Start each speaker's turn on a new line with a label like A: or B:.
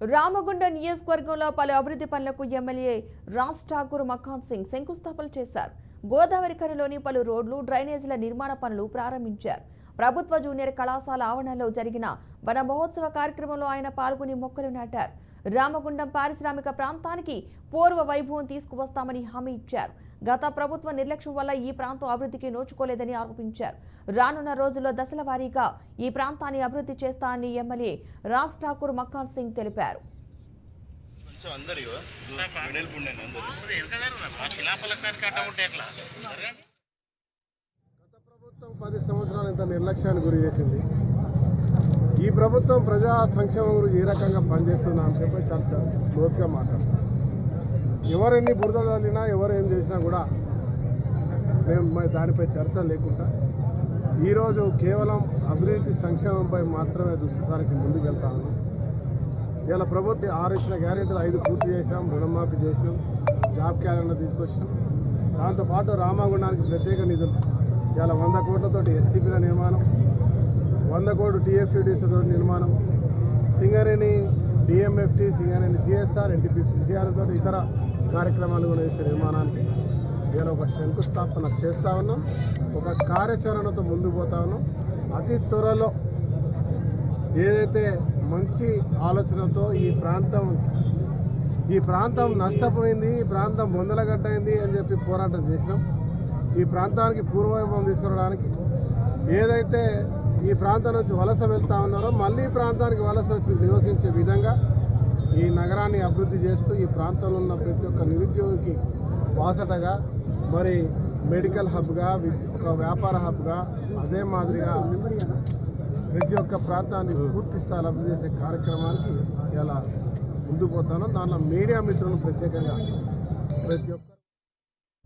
A: రామగుండ నియోజకవర్గంలో పలు అభివృద్ధి పనులకు ఎమ్మెల్యే రాజ్ ఠాకూర్ మకాన్ సింగ్ శంకుస్థాపన చేశారు. గోదావరి కనిలోని పలు రోడ్లు, డ్రైనేజీల నిర్మాణ పనులు ప్రారంభించారు. ప్రభుత్వ జూనియర్ కళాశాల ఆవరణలో జరిగిన వన మహోత్సవ కార్యక్రమంలో ఆయన పాల్గొని మొక్కలు నాటారు. రామగుండం పారిశ్రామిక ప్రాంతానికి పూర్వ వైభవం తీసుకువస్తామని హామీ ఇచ్చారు. గత ప్రభుత్వ నిర్లక్ష్యం వల్ల ఈ ప్రాంతం అభివృద్ధికి నోచుకోలేదని ఆరోపించారు. రానున్న రోజుల్లో దశల వారీగా ఈ ప్రాంతాన్ని అభివృద్ధి చేస్తానని ఎమ్మెల్యే రాజ్ ఠాకూర్ మకాన్ సింగ్ తెలిపారు.
B: గత ప్రభుత్వం 10 సంవత్సరాలు ఇంత నిర్లక్ష్యానికి గురి చేసింది. ఈ ప్రభుత్వం ప్రజా సంక్షేమం గురించి ఏ రకంగా పనిచేస్తున్న అంశంపై చర్చ లోతుగా మాట్లాడతాం. ఎవరెన్ని బురద చల్లినా ఎవరు ఏం చేసినా కూడా మేము దానిపై చర్చ లేకుండా ఈరోజు కేవలం అభివృద్ధి సంక్షేమంపై మాత్రమే దృష్టి సారించి ముందుకు వెళ్తా ఉన్నాం. ఇలా ప్రభుత్వం 6 ఇచ్చిన గ్యారెంటీలు 5 పూర్తి చేసాం, రుణమాఫీ చేసినాం, జాబ్ క్యాలెండర్ తీసుకొచ్చినాం. దాంతోపాటు రామగుండానికి ప్రత్యేక నిధులు ఇలా 100 కోట్లతోటి ఎస్టీపీల నిర్మాణం, 100 కోట్లు టీఎఫ్టీడీసీ నిర్మాణం, Singareni DMFT, Singareni CSR, NTPC CR తోటి ఇతర కార్యక్రమాలు కూడా చేసే నిర్మాణానికి ఇలా ఒక శంకుస్థాపన చేస్తూ ఉన్నాం. ఒక కార్యాచరణతో ముందుకు పోతా ఉన్నాం. అతి త్వరలో ఏదైతే మంచి ఆలోచనతో ఈ ప్రాంతం నష్టపోయింది, ఈ ప్రాంతం బొందలగడ్డైంది అని చెప్పి పోరాటం చేసినాం. ఈ ప్రాంతానికి పూర్వవైభవం తీసుకురావడానికి ఏదైతే ఈ ప్రాంతం నుంచి వలస వెళ్తా ఉన్నారో మళ్ళీ ఈ ప్రాంతానికి వలస వచ్చి నివసించే విధంగా ఈ నగరాన్ని అభివృద్ధి చేస్తూ ఈ ప్రాంతంలో ఉన్న ప్రతి ఒక్క నిరుద్యోగికి బాసటగా, మరి మెడికల్ హబ్గా, ఒక వ్యాపార హబ్గా, అదే మాదిరిగా ప్రతి ఒక్క ప్రాంతాన్ని పూర్తి స్థాయిలో అభివృద్ధి చేసే కార్యక్రమానికి ఇలా ముందుకు పోతాను. దాంట్లో మీడియా మిత్రులు ప్రత్యేకంగా ప్రతి ఒక్క